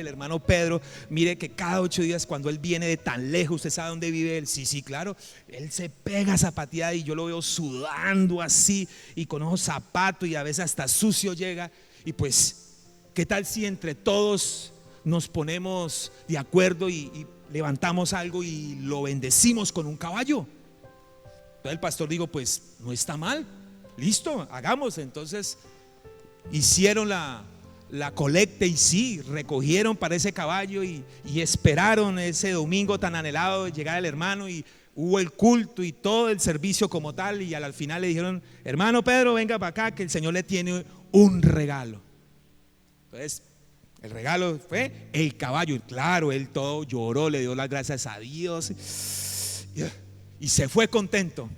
El hermano Pedro, mire que cada 8 días cuando él viene de tan lejos, ¿usted sabe dónde vive él? Sí, claro, él se pega zapateada y yo lo veo sudando así y con ojos zapatos y a veces hasta sucio llega. Y pues, ¿qué tal si entre todos nos ponemos de acuerdo y levantamos algo y lo bendecimos con un caballo? Entonces el pastor dijo, pues no está mal, listo, hagamos. Entonces hicieron la colecta y sí, recogieron para ese caballo y esperaron ese domingo tan anhelado de llegar el hermano y hubo el culto y todo el servicio como tal y al final le dijeron, hermano Pedro, venga para acá que el Señor le tiene un regalo. Entonces el regalo fue el caballo, y claro, él todo lloró, le dio las gracias a Dios y se fue contento.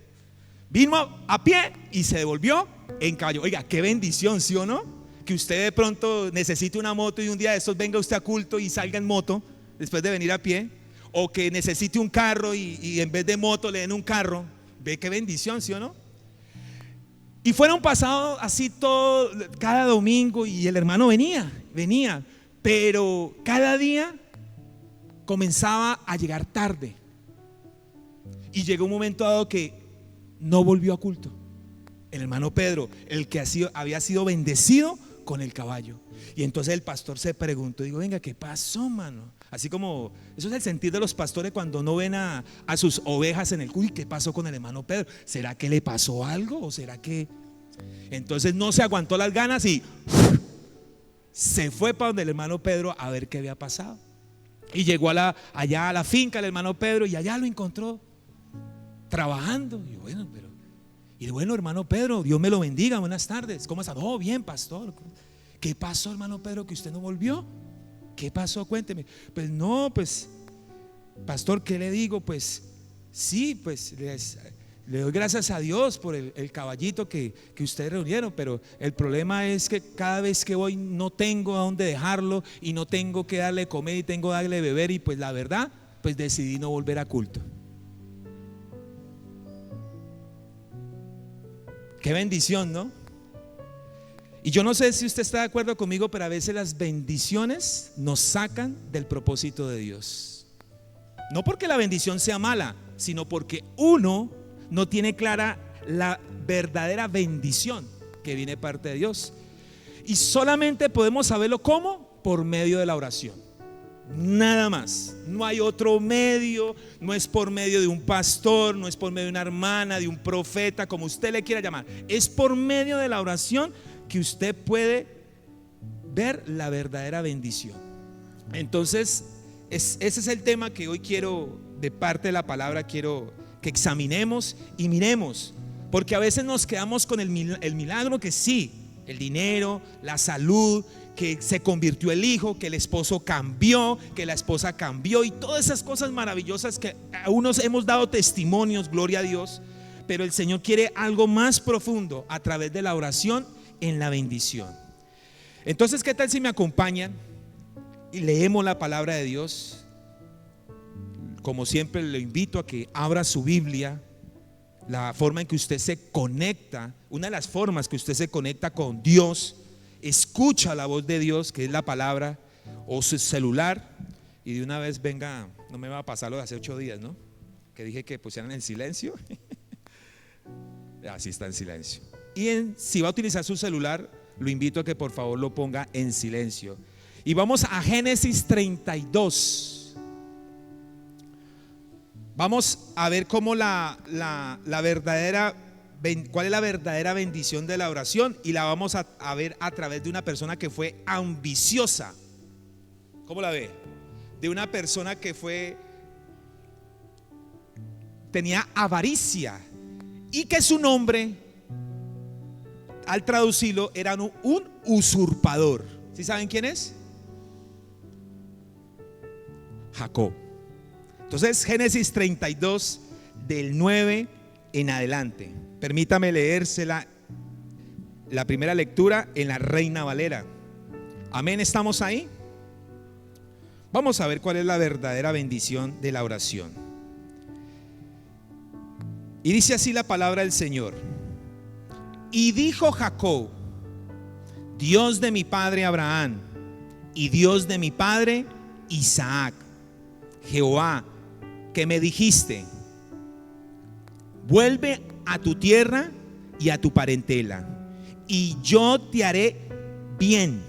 Vino a pie y se devolvió en caballo. Oiga, qué bendición, ¿sí o no? Que usted de pronto necesite una moto y un día de estos venga usted a culto y salga en moto después de venir a pie, o que necesite un carro y en vez de moto le den un carro. Ve qué bendición, ¿sí o no? Y fueron pasados así todo, cada domingo, y el hermano venía, pero cada día comenzaba a llegar tarde y llegó un momento dado que no volvió a culto. El hermano Pedro, el que había sido bendecido con el caballo. Y entonces el pastor se preguntó, digo, venga, ¿qué pasó, mano? Así como, eso es el sentir de los pastores cuando no ven a sus ovejas en el culto. ¿Qué pasó con el hermano Pedro? ¿Será que le pasó algo? ¿O será que...? Entonces no se aguantó las ganas y se fue para donde el hermano Pedro a ver qué había pasado. Y llegó allá a la finca del hermano Pedro y allá lo encontró trabajando. Y bueno, hermano Pedro, Dios me lo bendiga, buenas tardes, ¿cómo está? Oh, bien, pastor. ¿Qué pasó, hermano Pedro, que usted no volvió? ¿Qué pasó? Cuénteme. Pues no, pues, pastor, ¿qué le digo? Pues sí, pues le doy gracias a Dios por el caballito que ustedes reunieron, pero el problema es que cada vez que voy no tengo a dónde dejarlo y no tengo que darle comer y tengo que darle beber, y pues la verdad, pues decidí no volver a culto. Qué bendición, ¿no? Y yo no sé si usted está de acuerdo conmigo, pero a veces las bendiciones nos sacan del propósito de Dios. No porque la bendición sea mala, sino porque uno no tiene clara la verdadera bendición que viene de parte de Dios. Y solamente podemos saberlo ¿cómo? Por medio de la oración. Nada más, no hay otro medio, no es por medio de un pastor, no es por medio de una hermana, de un profeta, como usted le quiera llamar. Es por medio de la oración que usted puede ver la verdadera bendición. Entonces, ese es el tema que hoy quiero, de parte de la palabra, quiero que examinemos y miremos. Porque a veces nos quedamos con el milagro que sí, el dinero, la salud, que se convirtió el hijo, que el esposo cambió, que la esposa cambió y todas esas cosas maravillosas que a unos hemos dado testimonios, gloria a Dios. Pero el Señor quiere algo más profundo a través de la oración en la bendición. Entonces, ¿qué tal si me acompañan y leemos la palabra de Dios? Como siempre le invito a que abra su Biblia. La forma en que usted se conecta, una de las formas que usted se conecta con Dios, escucha la voz de Dios, que es la palabra, o su celular, y de una vez venga, no me va a pasar lo de hace 8 días, ¿no? Que dije que pusieran en silencio. Así está en silencio. Y si va a utilizar su celular, lo invito a que por favor lo ponga en silencio. Y vamos a Génesis 32. Vamos a ver cómo la verdadera, cuál es la verdadera bendición de la oración, y la vamos a ver a través de una persona que fue ambiciosa. ¿Cómo la ve? De una persona que tenía avaricia y que su nombre, al traducirlo, era un usurpador. ¿Sí saben quién es? Jacob. Entonces, Génesis 32, del 9 en adelante. Permítame leérsela, la primera lectura en la Reina Valera. Amén, ¿estamos ahí? Vamos a ver cuál es la verdadera bendición de la oración. Y dice así la palabra del Señor. Y dijo Jacob: Dios de mi padre Abraham y Dios de mi padre Isaac. Jehová, que me dijiste: vuelve a tu tierra y a tu parentela, y yo te haré bien.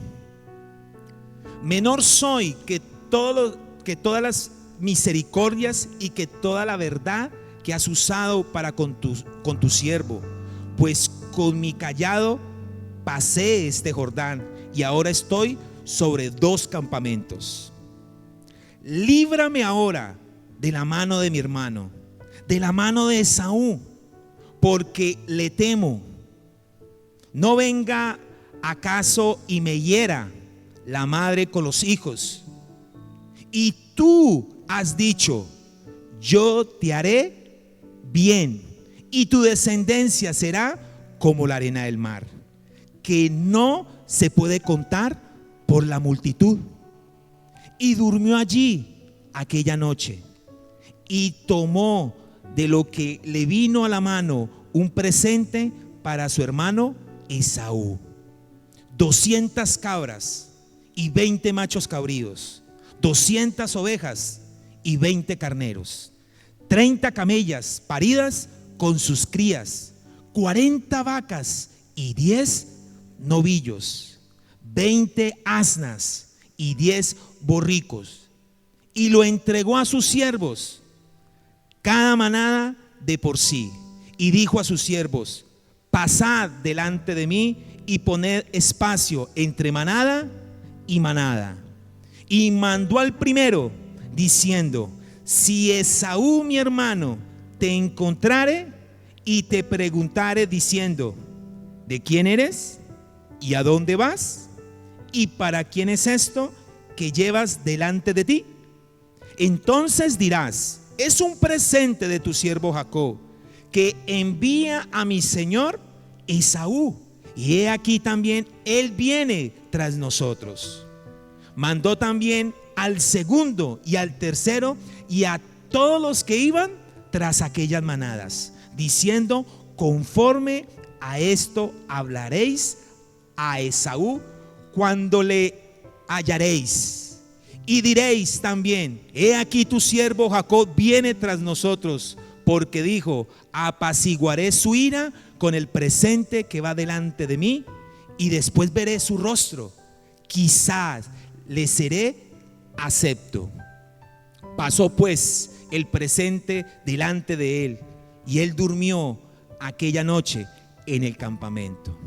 Menor soy que todas las misericordias y que toda la verdad que has usado para con tu siervo, pues con mi cayado pasé este Jordán y ahora estoy sobre 2 campamentos. Líbrame ahora de la mano de mi hermano, de la mano de Esaú, porque le temo. No venga acaso y me hiera la madre con los hijos. Y tú has dicho: yo te haré bien, y tu descendencia será como la arena del mar, que no se puede contar por la multitud. Y durmió allí aquella noche, y tomó de lo que le vino a la mano un presente para su hermano Esaú: 200 cabras y 20 machos cabríos, 200 ovejas y 20 carneros, 30 camellas paridas con sus crías, 40 vacas y 10 novillos, 20 asnas y 10 borricos. Y lo entregó a sus siervos, cada manada de por sí. Y dijo a sus siervos: pasad delante de mí y poned espacio entre manada y manada. Y mandó al primero, diciendo: si Esaú mi hermano te encontrare y te preguntare diciendo: ¿de quién eres? ¿Y a dónde vas? ¿Y para quién es esto que llevas delante de ti? Entonces dirás: es un presente de tu siervo Jacob, que envía a mi señor Esaú, y he aquí también él viene tras nosotros. Mandó también al segundo y al tercero y a todos los que iban tras aquellas manadas, diciendo: conforme a esto hablaréis a Esaú cuando le hallaréis. Y diréis también: he aquí tu siervo Jacob viene tras nosotros, porque dijo: apaciguaré su ira con el presente que va delante de mí, y después veré su rostro, quizás le seré acepto. Pasó pues el presente delante de él, y él durmió aquella noche en el campamento.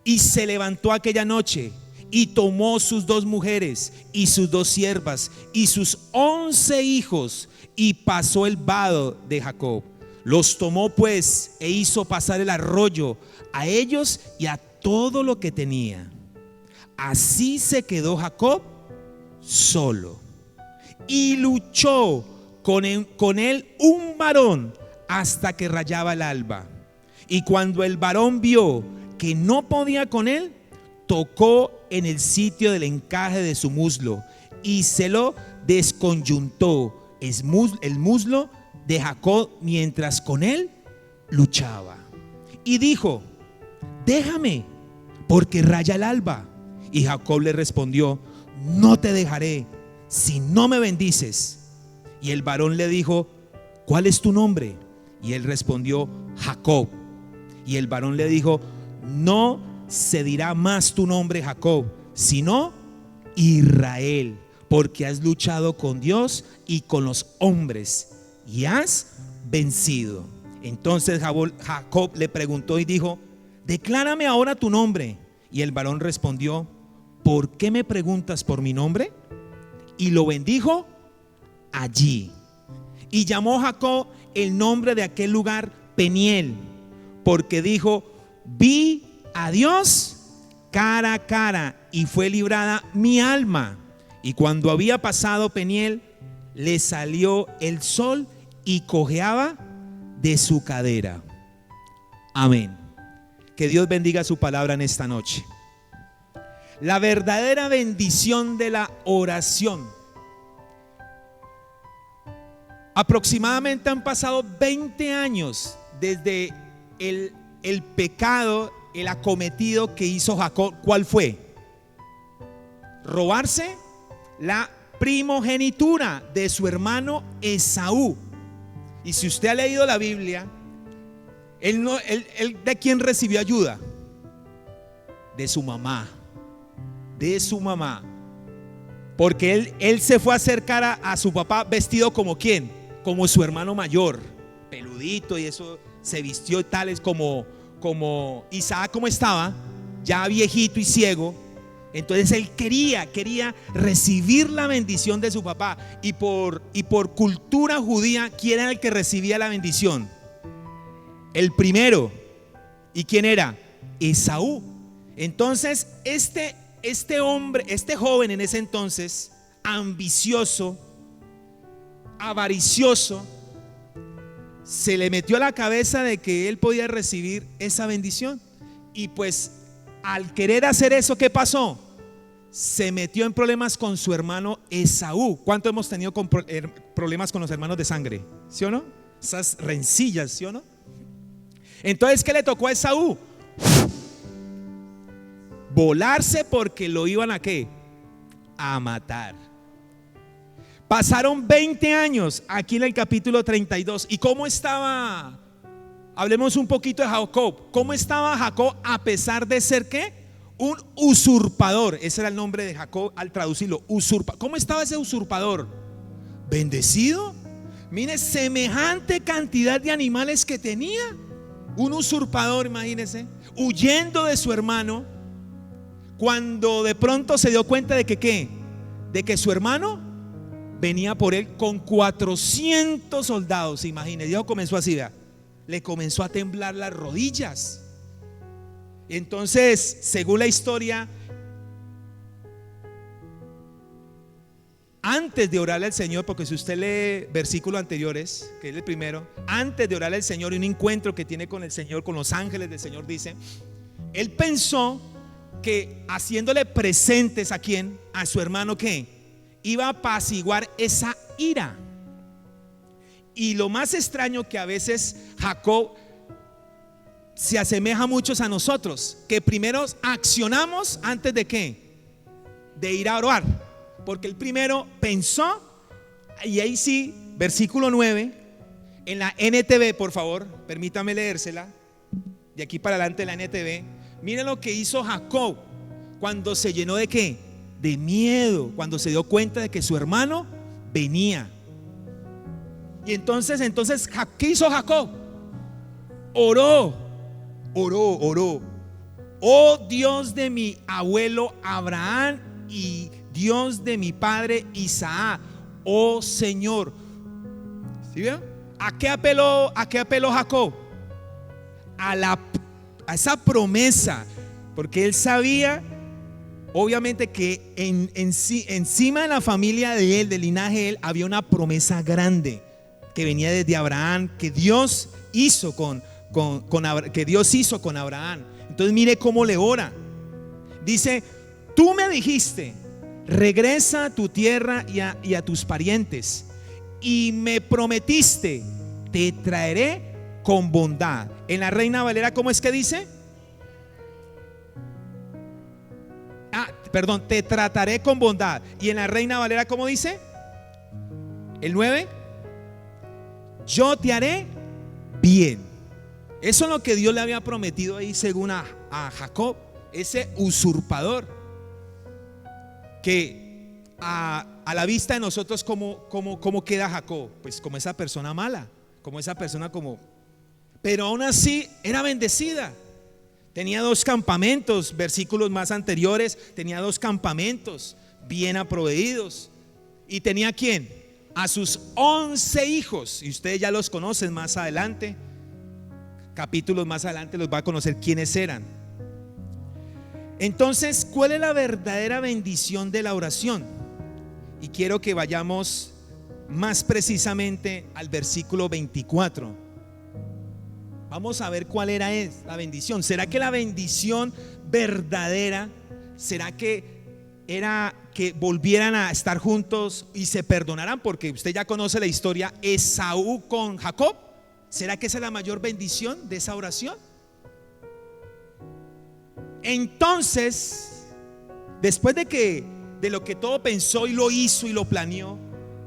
Y se levantó aquella noche y tomó sus 2 mujeres y sus 2 siervas y sus 11 hijos, y pasó el vado de Jacob. Los tomó pues e hizo pasar el arroyo a ellos y a todo lo que tenía. Así se quedó Jacob solo, y luchó con él un varón hasta que rayaba el alba. Y cuando el varón vio que no podía con él, tocó en el sitio del encaje de su muslo y se lo desconyuntó el muslo de Jacob mientras con él luchaba. Y dijo: déjame, porque raya el alba. Y Jacob le respondió: no te dejaré si no me bendices. Y el varón le dijo: ¿cuál es tu nombre? Y él respondió: Jacob. Y el varón le dijo: no se dirá más tu nombre Jacob, sino Israel, porque has luchado con Dios y con los hombres y has vencido. Entonces Jacob le preguntó y dijo: declárame ahora tu nombre. Y el varón respondió: ¿por qué me preguntas por mi nombre? Y lo bendijo allí. Y llamó Jacob el nombre de aquel lugar Peniel, porque dijo: vi a Dios cara a cara y fue librada mi alma. Y cuando había pasado Peniel, le salió el sol y cojeaba de su cadera. Amén. Que Dios bendiga su palabra en esta noche. La verdadera bendición de la oración. Aproximadamente han pasado 20 años desde el pecado, el acometido que hizo Jacob. ¿Cuál fue? robarse la primogenitura de su hermano Esaú. Y si usted ha leído la Biblia, él ¿de quién recibió ayuda? De su mamá. De su mamá. Porque él se fue a acercar a su papá vestido como ¿quién? Como su hermano mayor, peludito, y eso se vistió tales como Isaac, como estaba, ya viejito y ciego. Entonces él quería recibir la bendición de su papá. Y por cultura judía, ¿quién era el que recibía la bendición? El primero. ¿Y quién era? Esaú. Entonces este hombre, este joven en ese entonces, ambicioso, avaricioso, se le metió a la cabeza de que él podía recibir esa bendición. Y pues al querer hacer eso, ¿qué pasó? Se metió en problemas con su hermano Esaú. ¿Cuánto hemos tenido problemas con los hermanos de sangre? ¿Sí o no? Esas rencillas, ¿sí o no? Entonces, ¿qué le tocó a Esaú? Volarse, porque lo iban a ¿qué? A matar. Pasaron 20 años aquí en el capítulo 32. ¿Y cómo estaba? Hablemos un poquito de Jacob. ¿Cómo estaba Jacob a pesar de ser ¿qué? Un usurpador. Ese era el nombre de Jacob al traducirlo, ¿Cómo estaba ese usurpador? Bendecido. Mire, semejante cantidad de animales que tenía. Un usurpador, imagínense, huyendo de su hermano, cuando de pronto se dio cuenta de que ¿qué? De que su hermano venía por él con 400 soldados. Imagínense, Dios comenzó así, ¿verdad? Le comenzó a temblar las rodillas. Entonces, según la historia, antes de orarle al Señor, porque si usted lee versículos anteriores, que es el primero, antes de orarle al Señor y un encuentro que tiene con el Señor, con los ángeles del Señor, dice, él pensó que haciéndole presentes ¿a quién? A su hermano, que iba a apaciguar esa ira. Y lo más extraño, que a veces Jacob se asemeja mucho a nosotros, que primero accionamos antes de ¿qué? De ir a orar. Porque el primero pensó, y ahí sí, versículo 9, en la NTV, por favor, permítame leérsela, de aquí para adelante la NTV. Miren lo que hizo Jacob cuando se llenó de ¿qué? De miedo, cuando se dio cuenta de que su hermano venía. Y entonces, ¿qué hizo Jacob? Oró. Oh Dios de mi abuelo Abraham y Dios de mi padre Isaac, oh Señor. ¿Sí veo? ¿A qué apeló Jacob? A esa promesa, porque él sabía, obviamente, que encima de la familia de él, del linaje de él, había una promesa grande que venía desde Abraham, que Dios hizo con Abraham. Entonces mire cómo le ora. Dice: tú me dijiste, regresa a tu tierra y a tus parientes, y me prometiste, te traeré con bondad. En la Reina Valera, ¿cómo es que dice? Te trataré con bondad. Y en la Reina Valera, ¿cómo dice? El 9, yo te haré bien. Eso es lo que Dios le había prometido ahí, según a Jacob, ese usurpador, que a la vista de nosotros, ¿cómo queda Jacob? Pues como esa persona mala, como esa persona pero aún así era bendecida. Tenía 2 campamentos, versículos más anteriores, tenía 2 campamentos bien proveídos. ¿Y tenía a quién? A sus 11 hijos, y ustedes ya los conocen más adelante. Capítulos más adelante los va a conocer quiénes eran. Entonces, ¿cuál es la verdadera bendición de la oración? Y quiero que vayamos más precisamente al versículo 24. Vamos a ver cuál era la bendición. ¿Será que la bendición verdadera, será que era que volvieran a estar juntos y se perdonaran? Porque usted ya conoce la historia, Esaú con Jacob. ¿Será que esa es la mayor bendición de esa oración? Entonces, después de de lo que todo pensó y lo hizo y lo planeó.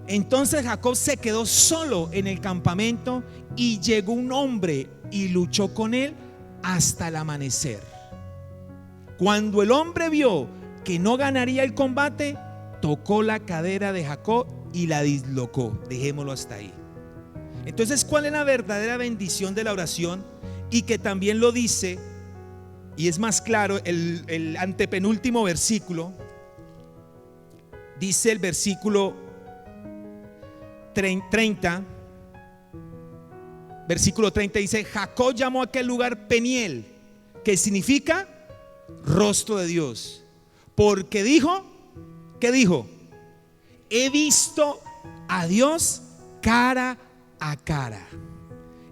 Entonces Jacob se quedó solo en el campamento y llegó un hombre y luchó con él hasta el amanecer. Cuando el hombre vio que no ganaría el combate, tocó la cadera de Jacob y la dislocó. Dejémoslo hasta ahí. Entonces, ¿cuál es la verdadera bendición de la oración? Y que también lo dice, y es más claro, el antepenúltimo versículo. Dice el versículo 30, versículo 30, dice: Jacob llamó a aquel lugar Peniel, que significa rostro de Dios, porque dijo, ¿qué dijo? He visto a Dios cara a cara.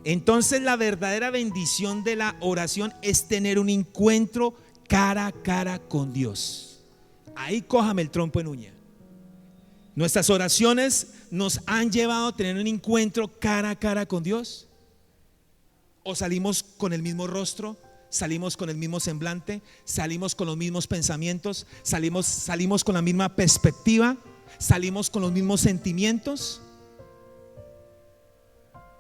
Entonces la verdadera bendición de la oración es tener un encuentro cara a cara con Dios. Ahí cójame el trompo en uña. Nuestras oraciones nos han llevado a tener un encuentro cara a cara con Dios. O salimos con el mismo rostro, salimos con el mismo semblante, salimos con los mismos pensamientos, salimos con la misma perspectiva, salimos con los mismos sentimientos.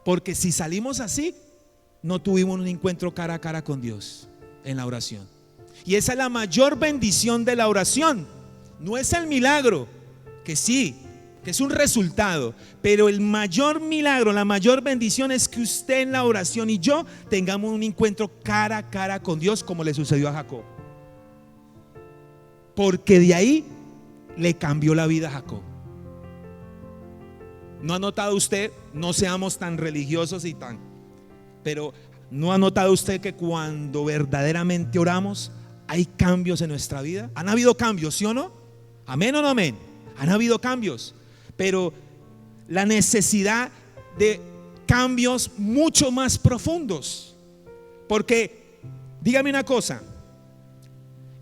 Porque si salimos así, no tuvimos un encuentro cara a cara con Dios en la oración. Y esa es la mayor bendición de la oración. No es el milagro, que sí, que es un resultado, pero el mayor milagro, la mayor bendición es que usted en la oración y yo tengamos un encuentro cara a cara con Dios, como le sucedió a Jacob. Porque de ahí le cambió la vida a Jacob. ¿No ha notado usted? No seamos tan religiosos y tan, pero ¿no ha notado usted que cuando verdaderamente oramos hay cambios en nuestra vida? ¿Han habido cambios, sí o no? ¿Amén o no amén? Han habido cambios, pero la necesidad de cambios mucho más profundos. Porque dígame una cosa,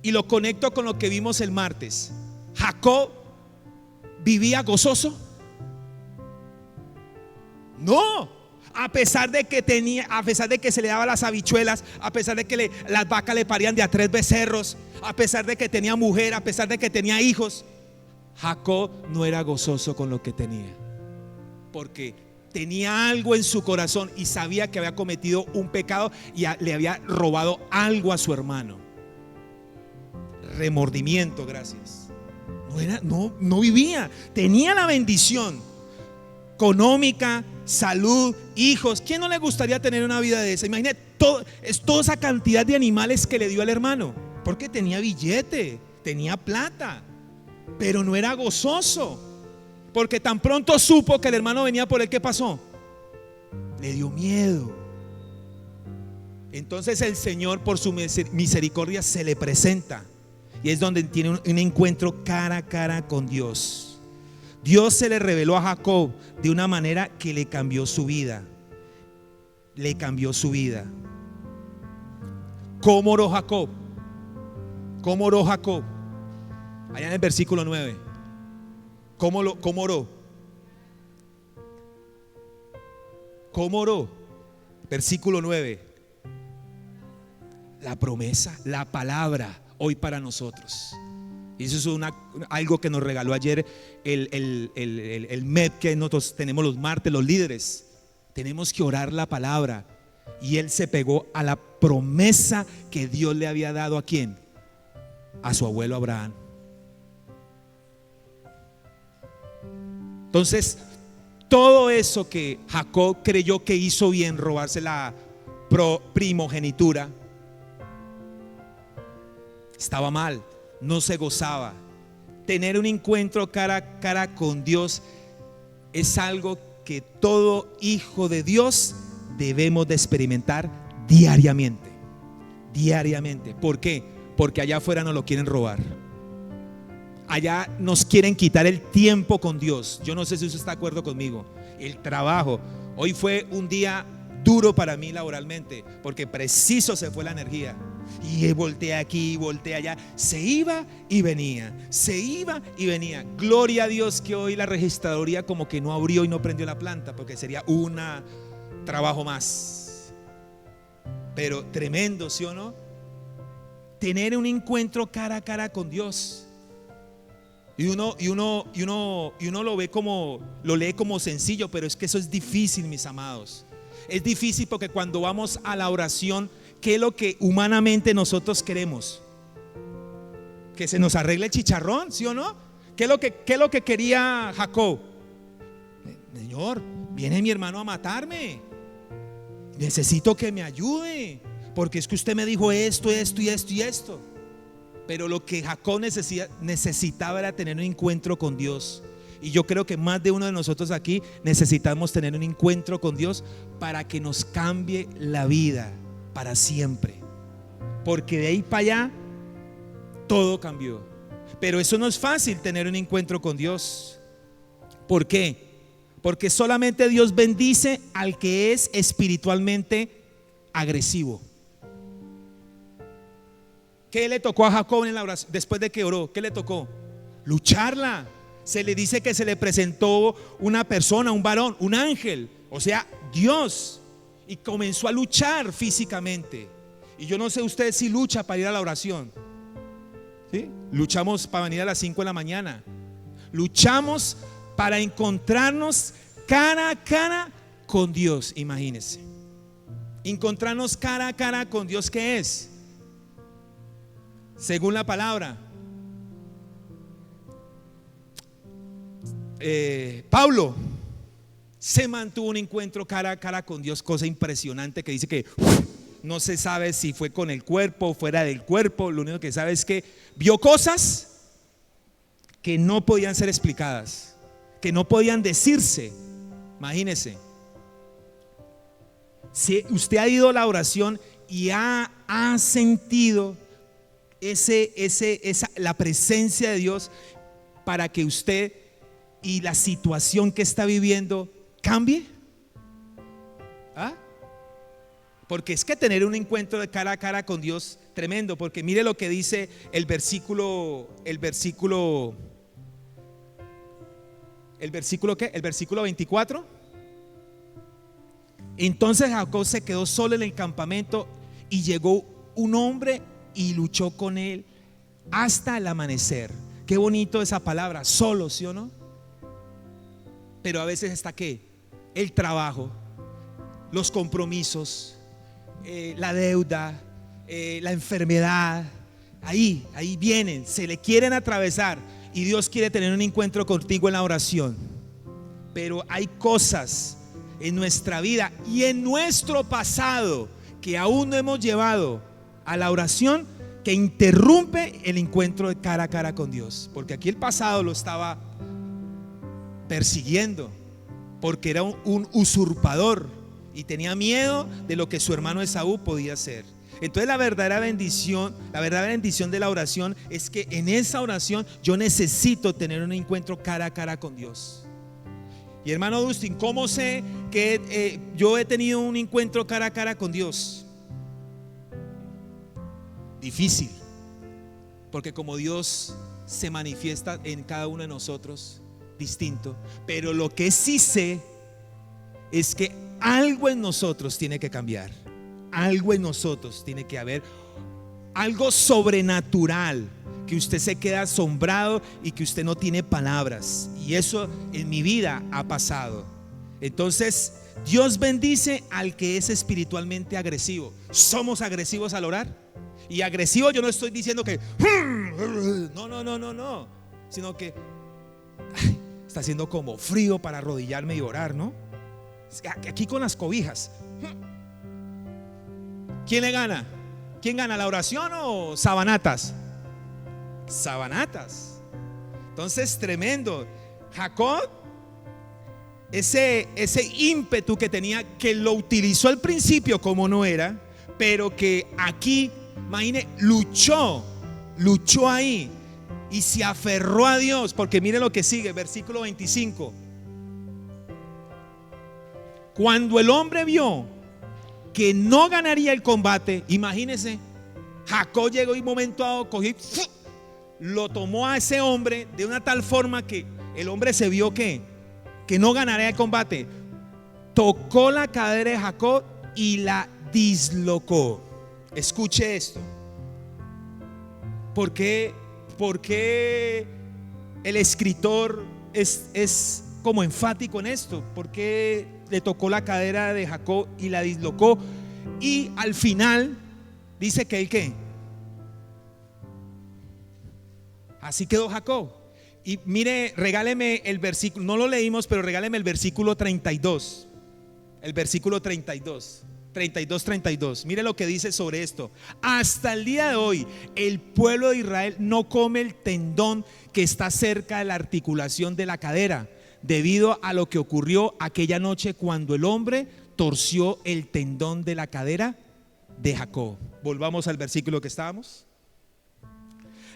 y lo conecto con lo que vimos el martes. Jacob vivía gozoso. No, a pesar de que se le daba las habichuelas, a pesar de que las vacas le parían de a 3 becerros, a pesar de que tenía mujer, a pesar de que tenía hijos, Jacob no era gozoso con lo que tenía, porque tenía algo en su corazón y sabía que había cometido un pecado y le había robado algo a su hermano. Remordimiento, gracias. No vivía, tenía la bendición económica, salud, hijos. ¿Quién no le gustaría tener una vida de esa? Imagínate toda esa cantidad de animales que le dio al hermano, porque tenía billete, tenía plata, pero no era gozoso, porque tan pronto supo que el hermano venía por él, ¿qué pasó? Le dio miedo. Entonces el Señor, por su misericordia, se le presenta, y es donde tiene un encuentro cara a cara con Dios. Dios se le reveló a Jacob de una manera que le cambió su vida. Le cambió su vida. ¿Cómo oró Jacob? ¿Cómo oró Jacob? Allá en el versículo 9. ¿Cómo oró? ¿Cómo oró? Versículo 9. La promesa, la palabra hoy para nosotros. Y eso es algo que nos regaló ayer el MED que nosotros tenemos los martes, los líderes. Tenemos que orar la palabra. Y él se pegó a la promesa que Dios le había dado ¿a quién? A su abuelo Abraham. Entonces, todo eso que Jacob creyó que hizo bien, robarse la primogenitura, estaba mal. No se gozaba. Tener un encuentro cara a cara con Dios es algo que todo hijo de Dios debemos de experimentar diariamente. Diariamente. ¿Por qué? Porque allá afuera nos lo quieren robar. Allá nos quieren quitar el tiempo con Dios. Yo no sé si usted está de acuerdo conmigo. El trabajo. Hoy fue un día duro para mí laboralmente, porque preciso se fue la energía. Y volteé aquí, volteé allá. Se iba y venía. Se iba y venía. Gloria a Dios que hoy la registraduría como que no abrió y no prendió la planta, porque sería un trabajo más. Pero tremendo, ¿sí o no? Tener un encuentro cara a cara con Dios. Y uno lo ve como, lo lee como sencillo, pero es que eso es difícil, mis amados. Es difícil porque cuando vamos a la oración, ¿qué es lo que humanamente nosotros queremos? Que se nos arregle el chicharrón, ¿sí o no? ¿Qué es lo que quería Jacob? Señor, viene mi hermano a matarme. Necesito que me ayude, porque es que usted me dijo esto, esto y esto y esto. Pero lo que Jacob necesitaba era tener un encuentro con Dios. Y yo creo que más de uno de nosotros aquí necesitamos tener un encuentro con Dios para que nos cambie la vida para siempre. Porque de ahí para allá todo cambió. Pero eso no es fácil, tener un encuentro con Dios. ¿Por qué? Porque solamente Dios bendice al que es espiritualmente agresivo. ¿Qué le tocó a Jacob en la oración después de que oró? ¿Qué le tocó? Lucharla. Se le dice que se le presentó una persona, un varón, un ángel, o sea, Dios, y comenzó a luchar físicamente. Y yo no sé usted si lucha para ir a la oración, ¿sí? Luchamos para venir a las 5 de la mañana. Luchamos para encontrarnos cara a cara con Dios. Imagínense, encontrarnos cara a cara con Dios. ¿Qué es? Según la palabra, Pablo se mantuvo un encuentro cara a cara con Dios, cosa impresionante, que dice que no se sabe si fue con el cuerpo o fuera del cuerpo. Lo único que sabe es que vio cosas que no podían ser explicadas, que no podían decirse. Imagínese, si usted ha ido a la oración y ha sentido la presencia de Dios para que usted y la situación que está viviendo cambie. ¿Ah? Porque es que tener un encuentro de cara a cara con Dios tremendo, porque mire lo que dice el versículo ¿qué? El versículo 24. Entonces Jacob se quedó solo en el campamento y llegó un hombre y luchó con él hasta el amanecer. Qué bonito esa palabra, solo, ¿sí o no? Pero a veces está ¿qué? El trabajo, los compromisos, la deuda, la enfermedad. Ahí vienen, se le quieren atravesar, y Dios quiere tener un encuentro contigo en la oración. Pero hay cosas en nuestra vida y en nuestro pasado que aún no hemos llevado a la oración, que interrumpe el encuentro de cara a cara con Dios. Porque aquí el pasado lo estaba persiguiendo, porque era un usurpador y tenía miedo de lo que su hermano Esaú podía hacer. Entonces la verdadera bendición de la oración es que en esa oración yo necesito tener un encuentro cara a cara con Dios. Y hermano Agustín, ¿cómo sé que yo he tenido un encuentro cara a cara con Dios? Difícil, porque como Dios se manifiesta en cada uno de nosotros distinto. Pero lo que sí sé es que algo en nosotros tiene que cambiar. Algo en nosotros tiene que haber, algo sobrenatural, que usted se queda asombrado y que usted no tiene palabras. Y eso en mi vida ha pasado. Entonces Dios bendice al que es espiritualmente agresivo. ¿Somos agresivos al orar? Y agresivo, yo no estoy diciendo que no, sino que está haciendo como frío para arrodillarme y orar, ¿no? Aquí con las cobijas. ¿Quién le gana? ¿Quién gana, la oración o sabanatas? Sabanatas. Entonces, tremendo. Jacob, ese ímpetu que tenía, que lo utilizó al principio como no era, pero que aquí, imagine, luchó ahí y se aferró a Dios. Porque mire lo que sigue, versículo 25. Cuando el hombre vio que no ganaría el combate, imagínese, Jacob llegó y un momento dado cogió, lo tomó a ese hombre de una tal forma que el hombre se vio que no ganaría el combate. Tocó la cadera de Jacob y la dislocó. Escuche esto. ¿Por qué el escritor es como enfático en esto, porque le tocó la cadera de Jacob y la dislocó, y al final dice que él ¿qué? Así quedó Jacob. Y mire, regáleme el versículo, no lo leímos, pero regáleme el versículo 32. El versículo 32. 32. Mire lo que dice sobre esto. Hasta el día de hoy, el pueblo de Israel no come el tendón que está cerca de la articulación de la cadera, debido a lo que ocurrió aquella noche cuando el hombre torció el tendón de la cadera de Jacob. Volvamos al versículo que estábamos.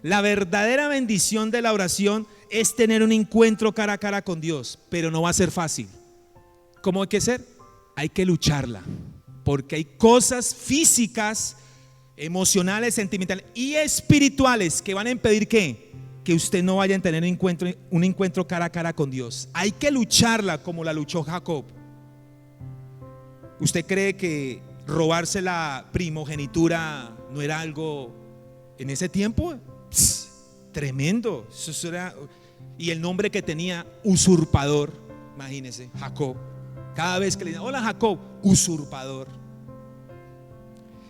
La verdadera bendición de la oración es tener un encuentro cara a cara con Dios, pero no va a ser fácil. ¿Cómo hay que ser? Hay que lucharla, porque hay cosas físicas, emocionales, sentimentales y espirituales que van a impedir que usted no vaya a tener un encuentro cara a cara con Dios. Hay que lucharla como la luchó Jacob. ¿Usted cree que robarse la primogenitura no era algo en ese tiempo? Tremendo. Eso era, y el nombre que tenía, usurpador. Imagínese, Jacob. Cada vez que le dicen, hola Jacob, usurpador.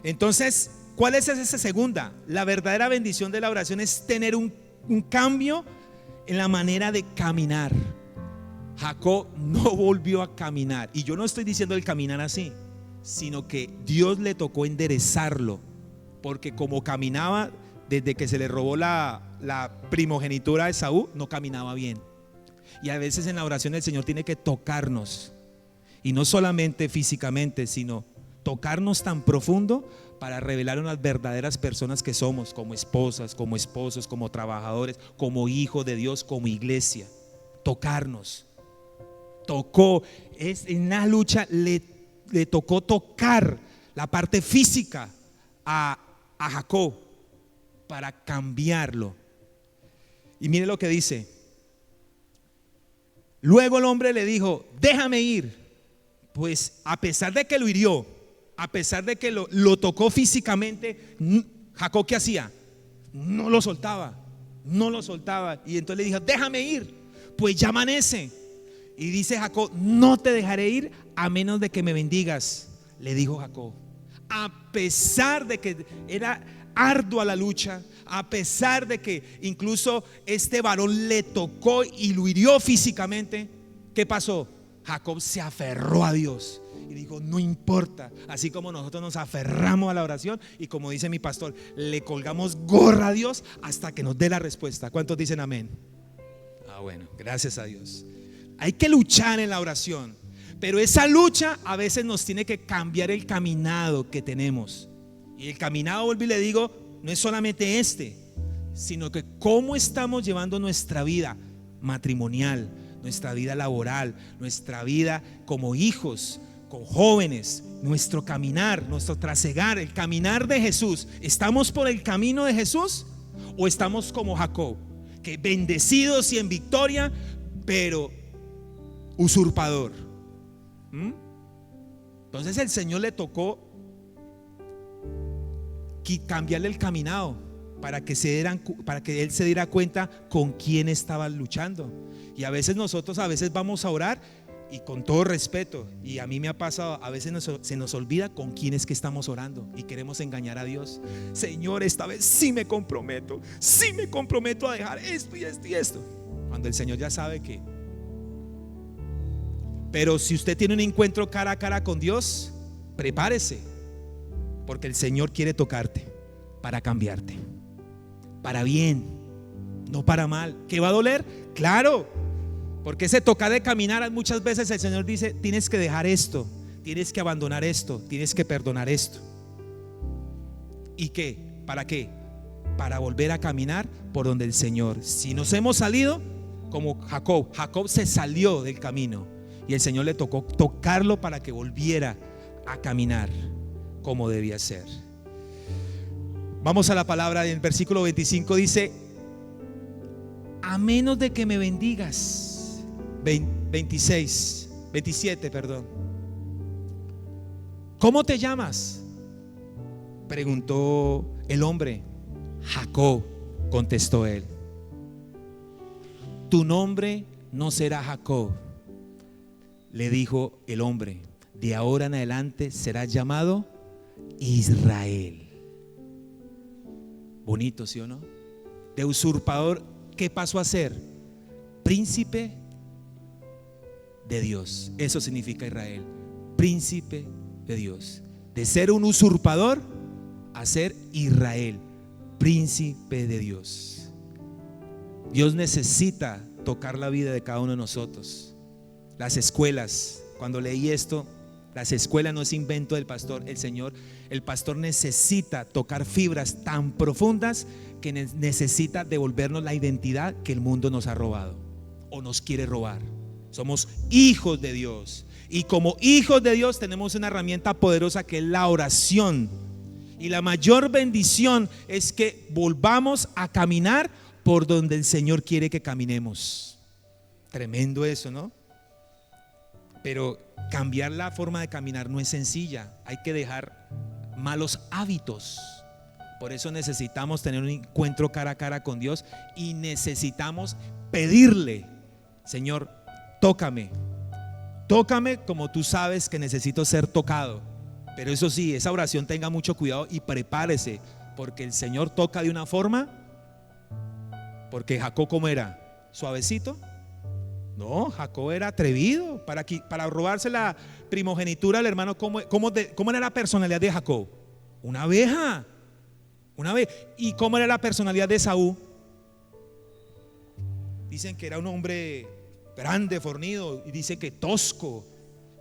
Entonces, ¿cuál es esa segunda? La verdadera bendición de la oración es tener un cambio en la manera de caminar. Jacob no volvió a caminar, y yo no estoy diciendo el caminar así, sino que Dios le tocó enderezarlo, porque como caminaba desde que se le robó la primogenitura de Esaú, no caminaba bien. Y a veces en la oración el Señor tiene que tocarnos, y no solamente físicamente, sino tocarnos tan profundo para revelar unas verdaderas personas que somos, como esposas, como esposos, como trabajadores, como hijos de Dios, como iglesia. Tocarnos. Tocó, en la lucha le tocó tocar la parte física a Jacob para cambiarlo. Y mire lo que dice. Luego el hombre le dijo, déjame ir. Pues a pesar de que lo hirió, a pesar de que lo tocó físicamente, Jacob ¿qué hacía? No lo soltaba. Y entonces le dijo, déjame ir, pues ya amanece. Y dice Jacob, no te dejaré ir a menos de que me bendigas, le dijo Jacob. A pesar de que era ardua la lucha, a pesar de que incluso este varón le tocó y lo hirió físicamente, ¿qué pasó? Jacob se aferró a Dios y dijo, no importa. Así como nosotros nos aferramos a la oración, y como dice mi pastor, le colgamos gorra a Dios hasta que nos dé la respuesta. ¿Cuántos dicen amén? Bueno, gracias a Dios. Hay que luchar en la oración, pero esa lucha a veces nos tiene que cambiar el caminado que tenemos. Y el caminado, vuelvo y le digo, no es solamente sino que cómo estamos llevando nuestra vida matrimonial, nuestra vida laboral, nuestra vida como hijos, con jóvenes, nuestro caminar, nuestro trasegar, el caminar de Jesús. ¿Estamos por el camino de Jesús o estamos como Jacob, que bendecidos y en victoria, pero usurpador? Entonces el Señor le tocó cambiarle el caminado para que él se diera cuenta con quién estaba luchando. Y a veces nosotros vamos a orar, y con todo respeto, y a mí me ha pasado, a veces se nos olvida con quién es que estamos orando y queremos engañar a Dios. Señor, esta vez sí me comprometo a dejar esto y esto y esto, cuando el Señor ya sabe que. Pero si usted tiene un encuentro cara a cara con Dios, prepárese, porque el Señor quiere tocarte para cambiarte, para bien, no para mal. ¿Que va a doler? Claro, porque ese tocar de caminar, muchas veces el Señor dice, tienes que dejar esto, tienes que abandonar esto, tienes que perdonar esto. ¿Y qué? ¿Para qué? Para volver a caminar por donde el Señor. Si nos hemos salido como Jacob se salió del camino, y el Señor le tocó tocarlo para que volviera a caminar como debía ser. Vamos a la palabra. En el versículo 25 dice, a menos de que me bendigas. 27, perdón. ¿Cómo te llamas?, preguntó el hombre. Jacob, contestó él. tu nombre no será Jacob, le dijo el hombre, de ahora en adelante serás llamado Israel. Bonito, ¿sí o no? De usurpador, ¿qué pasó a ser? Príncipe de Dios. Eso significa Israel, príncipe de Dios. De ser un usurpador a ser Israel, príncipe de Dios. Dios necesita tocar la vida de cada uno de nosotros. Las escuelas, cuando leí esto, las escuelas no es invento del pastor, el pastor necesita tocar fibras tan profundas que necesita devolvernos la identidad que el mundo nos ha robado o nos quiere robar. Somos hijos de Dios, y como hijos de Dios tenemos una herramienta poderosa que es la oración. Y la mayor bendición es que volvamos a caminar por donde el Señor quiere que caminemos. Tremendo eso, ¿no? Pero cambiar la forma de caminar no es sencilla. Hay que dejar malos hábitos. Por eso necesitamos tener un encuentro cara a cara con Dios y necesitamos pedirle: Señor, tócame como tú sabes que necesito ser tocado. Pero eso sí, esa oración tenga mucho cuidado y prepárese, porque el Señor toca de una forma. Porque Jacob, ¿cómo era? ¿Suavecito? No, Jacob era atrevido para robarse la primogenitura del hermano. ¿Cómo era la personalidad de Jacob? Una abeja. ¿Y cómo era la personalidad de Esaú? Dicen que era un hombre grande, fornido, y dice que tosco.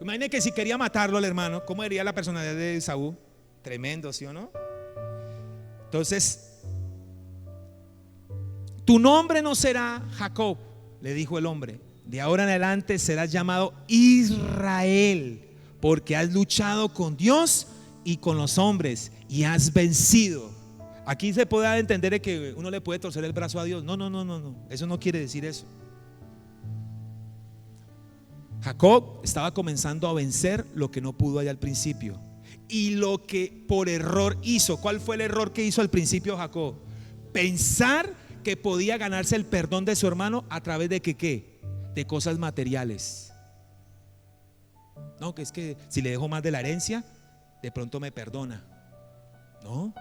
Imaginen que si quería matarlo al hermano, ¿cómo sería la personalidad de Esaú? Tremendo, ¿sí o no? Entonces, tu nombre no será Jacob, le dijo el hombre, de ahora en adelante serás llamado Israel, porque has luchado con Dios y con los hombres y has vencido. Aquí se puede entender que uno le puede torcer el brazo a Dios. No, eso no quiere decir eso. Jacob estaba comenzando a vencer lo que no pudo allá al principio, y lo que por error hizo. ¿Cuál fue el error que hizo al principio Jacob? Pensar que podía ganarse el perdón de su hermano a través de ¿qué? De cosas materiales. No, que es que si le dejo más de la herencia, de pronto me perdona. No.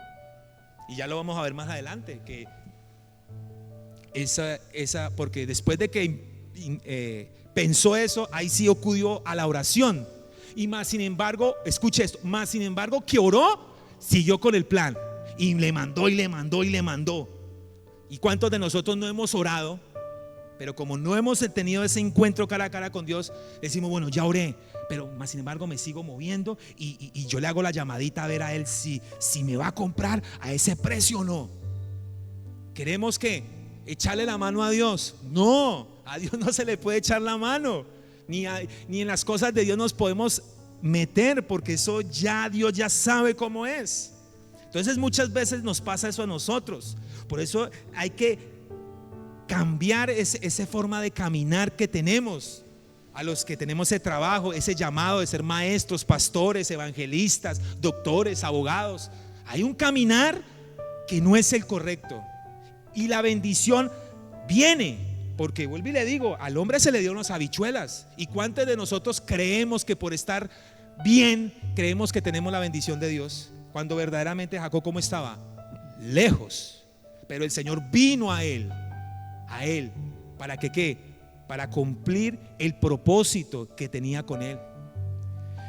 Y ya lo vamos a ver más adelante, que porque después de que pensó eso, ahí sí acudió a la oración. Y más sin embargo, escuche esto, más sin embargo que oró, siguió con el plan. Y le mandó. ¿Y cuántos de nosotros no hemos orado? Pero como no hemos tenido ese encuentro cara a cara con Dios, decimos, bueno, ya oré, pero más sin embargo me sigo moviendo y yo le hago la llamadita a ver a él si me va a comprar a ese precio o no. Queremos que echarle la mano a Dios. No, a Dios no se le puede echar la mano, ni en las cosas de Dios nos podemos meter, porque eso ya Dios ya sabe cómo es. Entonces muchas veces nos pasa eso a nosotros. Por eso hay que cambiar esa forma de caminar que tenemos. A los que tenemos ese trabajo, ese llamado de ser maestros, pastores, evangelistas, doctores, abogados, hay un caminar que no es el correcto. Y la bendición viene, porque vuelvo y le digo, al hombre se le dio unas habichuelas. ¿Y cuántos de nosotros creemos que por estar bien, creemos que tenemos la bendición de Dios? Cuando verdaderamente Jacob, ¿cómo estaba? Lejos. Pero el Señor vino a él. ¿Para que qué? Para cumplir el propósito que tenía con él.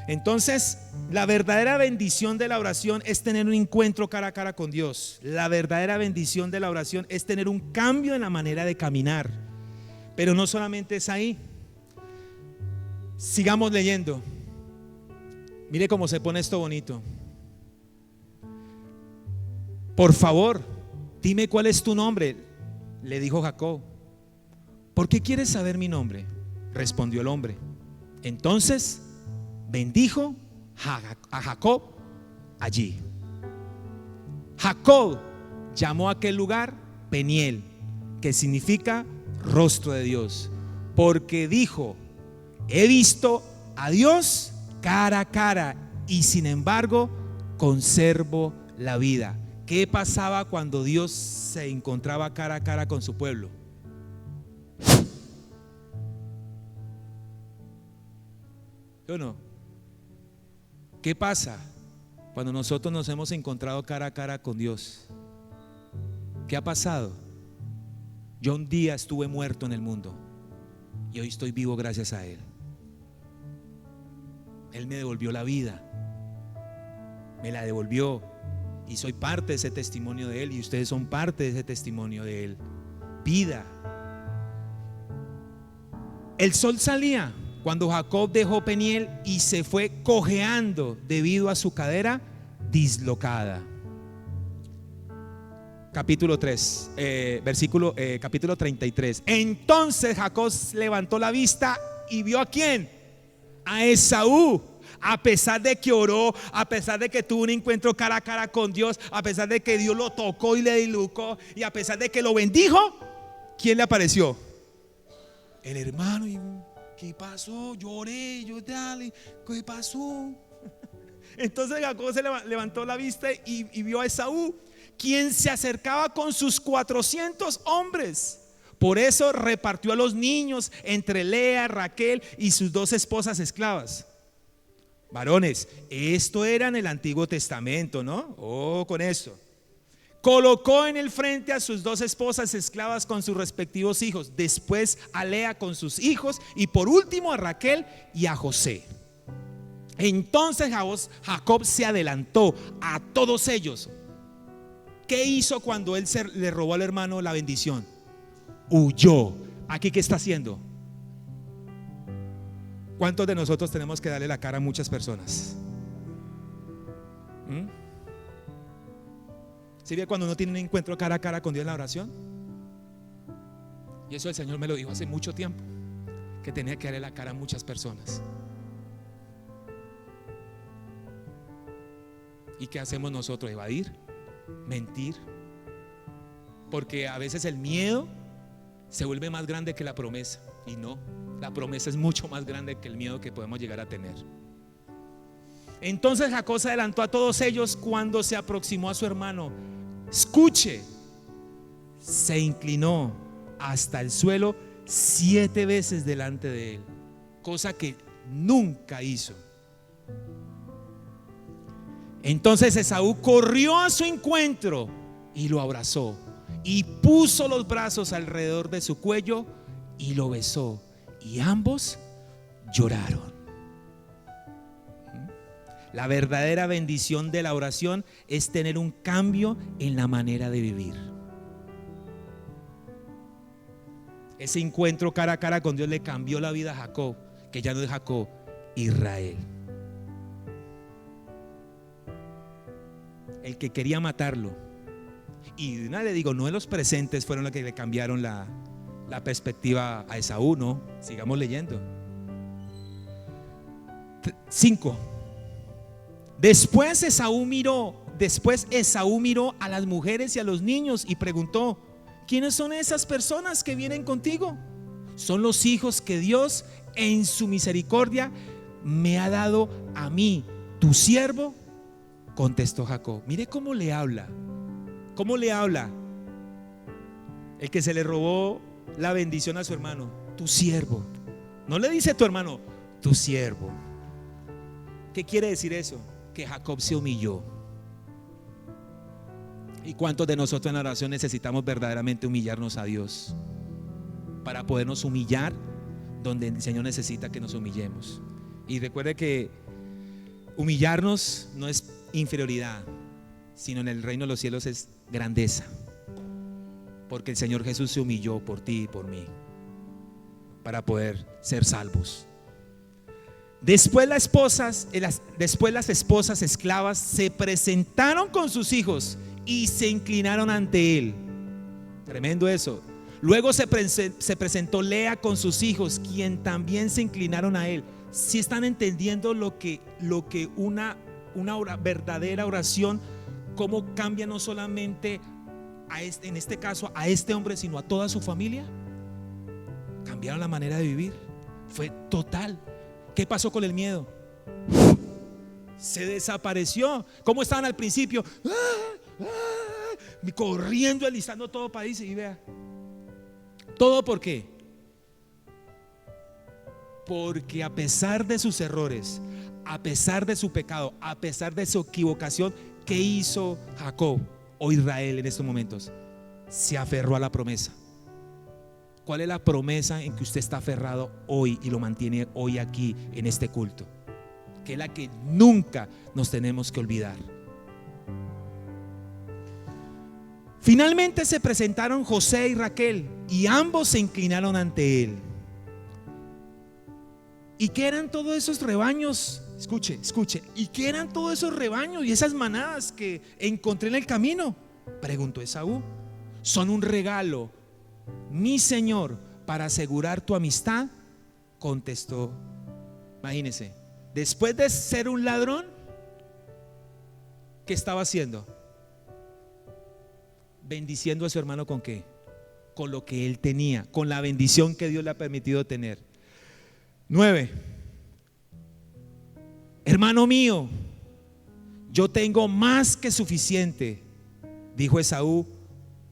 Entonces, la verdadera bendición de la oración es tener un encuentro cara a cara con Dios. La verdadera bendición de la oración es tener un cambio en la manera de caminar. Pero no solamente es ahí. Sigamos leyendo. Mire cómo se pone esto bonito. Por favor, dime cuál es tu nombre, le dijo Jacob. ¿Por qué quieres saber mi nombre?, respondió el hombre. Entonces bendijo a Jacob allí. Jacob llamó a aquel lugar Peniel, que significa rostro de Dios, porque dijo: he visto a Dios cara a cara y sin embargo conservo la vida. ¿Qué pasaba cuando Dios se encontraba cara a cara con su pueblo? ¿Sí o no? ¿Qué pasa cuando nosotros nos hemos encontrado cara a cara con Dios? ¿Qué ha pasado? Yo un día estuve muerto en el mundo y hoy estoy vivo gracias a Él. Él me devolvió la vida, me la devolvió, y soy parte de ese testimonio de Él, y ustedes son parte de ese testimonio de Él. Vida. El sol salía cuando Jacob dejó Peniel y se fue cojeando debido a su cadera dislocada. Capítulo 3, capítulo 33. Entonces Jacob levantó la vista y vio ¿a quién? A Esaú. A pesar de que oró, a pesar de que tuvo un encuentro cara a cara con Dios, a pesar de que Dios lo tocó y le dilucó, y a pesar de que lo bendijo, ¿quién le apareció? El hermano. Y ¿qué pasó? Lloré, yo dale, ¿qué pasó? Entonces Jacob se levantó la vista y vio a Esaú, quien se acercaba con sus 400 hombres. Por eso repartió a los niños entre Lea, Raquel y sus 2 esposas esclavas. Varones, esto era en el Antiguo Testamento, ¿no? Con esto. Colocó en el frente a sus 2 esposas esclavas con sus respectivos hijos, después a Lea con sus hijos, y por último a Raquel y a José. Entonces Jacob se adelantó a todos ellos. ¿Qué hizo cuando él le robó al hermano la bendición? Huyó. ¿Aquí qué está haciendo? ¿Cuántos de nosotros tenemos que darle la cara a muchas personas? ¿Sí ve cuando uno tiene un encuentro cara a cara con Dios en la oración? Y eso el Señor me lo dijo hace mucho tiempo, que tenía que darle la cara a muchas personas. ¿Y qué hacemos nosotros? Evadir, mentir, porque a veces el miedo se vuelve más grande que la promesa. Y no, la promesa es mucho más grande que el miedo que podemos llegar a tener. Entonces Jacob se adelantó a todos ellos cuando se aproximó a su hermano. Escuche, se inclinó hasta el suelo 7 veces delante de él, cosa que nunca hizo. Entonces Esaú corrió a su encuentro y lo abrazó y puso los brazos alrededor de su cuello y lo besó, y ambos lloraron. La verdadera bendición de la oración es tener un cambio en la manera de vivir. Ese encuentro cara a cara con Dios le cambió la vida a Jacob, que ya no es Jacob, Israel. El que quería matarlo, y de una le digo, no de los presentes fueron los que le cambiaron la perspectiva a Esaú, no. Sigamos leyendo. 5. Después Esaú miró a las mujeres y a los niños y preguntó: ¿quiénes son esas personas que vienen contigo? Son los hijos que Dios en su misericordia me ha dado a mí, tu siervo, contestó Jacob. Mire cómo le habla. ¿Cómo le habla el que se le robó la bendición a su hermano? Tu siervo. No le dice tu hermano, tu siervo. ¿Qué quiere decir eso? Que Jacob se humilló. ¿Y cuántos de nosotros en la oración necesitamos verdaderamente humillarnos a Dios para podernos humillar donde el Señor necesita que nos humillemos? Y recuerde que humillarnos no es inferioridad, sino en el reino de los cielos es grandeza, porque el Señor Jesús se humilló por ti y por mí para poder ser salvos. Después las esposas esclavas se presentaron con sus hijos y se inclinaron ante él. Tremendo eso. Luego se presentó Lea con sus hijos, quien también se inclinaron a él. Si están entendiendo lo que una verdadera oración, cómo cambia no solamente en este caso a este hombre, sino a toda su familia. Cambiaron la manera de vivir. Fue total. ¿Qué pasó con el miedo? Se desapareció. ¿Cómo estaban al principio? Corriendo, alisando todo país. Y vea, ¿todo por qué? Porque a pesar de sus errores, a pesar de su pecado, a pesar de su equivocación, ¿qué hizo Jacob o Israel en estos momentos? Se aferró a la promesa. ¿Cuál es la promesa en que usted está aferrado hoy y lo mantiene hoy aquí en este culto? Que es la que nunca nos tenemos que olvidar. Finalmente se presentaron José y Raquel y ambos se inclinaron ante él. ¿Y qué eran todos esos rebaños? Escuche, escuche. ¿Y qué eran todos esos rebaños y esas manadas que encontré en el camino? Preguntó Esaú. Son un regalo, mi señor, para asegurar tu amistad, contestó. Imagínese, después de ser un ladrón, ¿qué estaba haciendo? Bendiciendo a su hermano. ¿Con qué? Con lo que él tenía, con la bendición que Dios le ha permitido tener. 9. Hermano mío, yo tengo más que suficiente, dijo Esaú.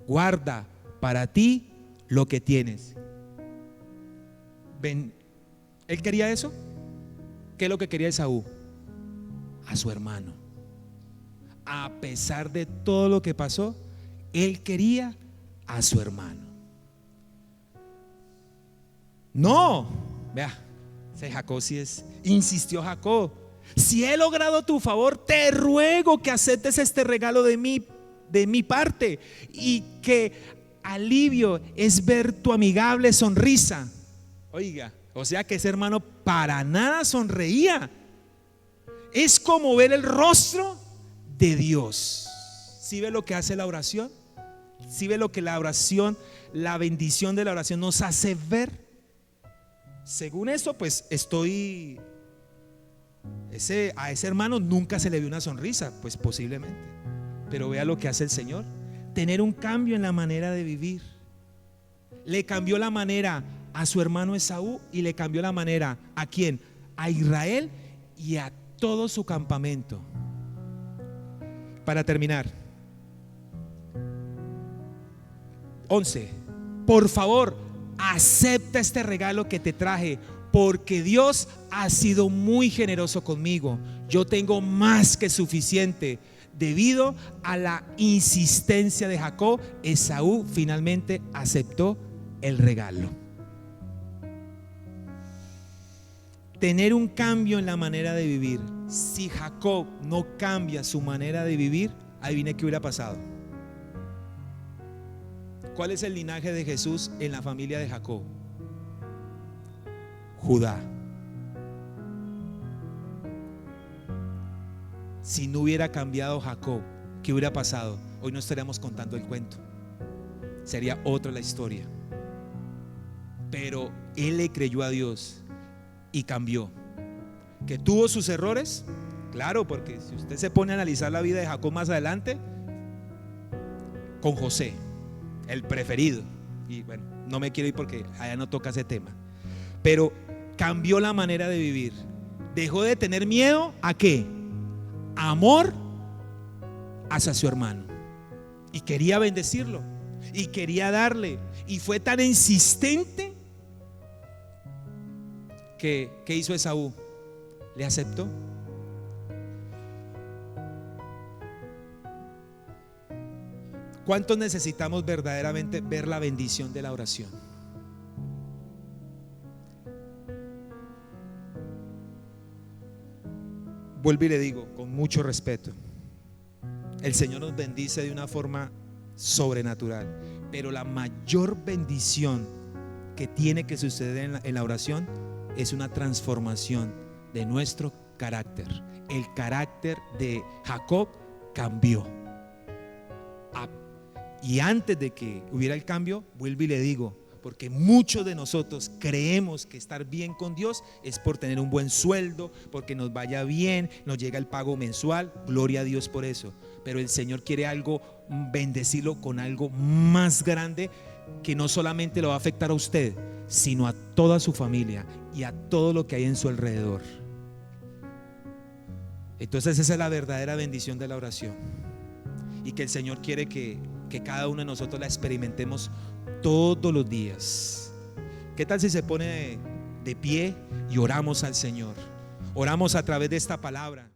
Guarda para ti lo que tienes. Ven, ¿él quería eso? ¿Qué es lo que quería Esaú? A su hermano. A pesar de todo lo que pasó, él quería a su hermano. No, vea, ese Jacob sí es, insistió Jacob. Si he logrado tu favor, te ruego que aceptes este regalo de mi parte, y que alivio es ver tu amigable sonrisa. Oiga, o sea que ese hermano para nada sonreía. Es como ver el rostro de Dios. ¿Sí ve lo que hace la oración? ¿Sí ve lo que la oración, la bendición de la oración nos hace ver? Según eso, pues a ese hermano nunca se le vio una sonrisa, pues posiblemente. Pero vea lo que hace el Señor. Tener un cambio en la manera de vivir. Le cambió la manera a su hermano Esaú y le cambió la manera ¿a quién? A Israel y a todo su campamento. Para terminar, 11. Por favor, acepta este regalo que te traje, porque Dios ha sido muy generoso conmigo. Yo tengo más que suficiente. Debido a la insistencia de Jacob, Esaú finalmente aceptó el regalo. Tener un cambio en la manera de vivir. Si Jacob no cambia su manera de vivir, adivine qué hubiera pasado. ¿Cuál es el linaje de Jesús en la familia de Jacob? Judá. Si no hubiera cambiado Jacob, ¿qué hubiera pasado? Hoy no estaríamos contando el cuento. Sería otra la historia. Pero él le creyó a Dios y cambió. ¿Que tuvo sus errores? Claro, porque si usted se pone a analizar la vida de Jacob más adelante, con José, el preferido, y bueno, no me quiero ir porque allá no toca ese tema, pero cambió la manera de vivir. Dejó de tener miedo. ¿A qué? Amor hacia su hermano, y quería bendecirlo y quería darle, y fue tan insistente que ¿qué hizo Esaú? Le aceptó. ¿Cuántos necesitamos verdaderamente ver la bendición de la oración? Vuelvo y le digo con mucho respeto, el Señor nos bendice de una forma sobrenatural, pero la mayor bendición que tiene que suceder en la oración es una transformación de nuestro carácter. El carácter de Jacob cambió. Y antes de que hubiera el cambio, vuelvo y le digo, porque muchos de nosotros creemos que estar bien con Dios es por tener un buen sueldo, porque nos vaya bien, nos llega el pago mensual. Gloria a Dios por eso. Pero el Señor quiere algo, bendecirlo con algo más grande, que no solamente lo va a afectar a usted, sino a toda su familia y a todo lo que hay en su alrededor. Entonces esa es la verdadera bendición de la oración, y que el Señor quiere que cada uno de nosotros la experimentemos todos los días. ¿Qué tal si se pone de pie y oramos al Señor. Oramos a través de esta palabra.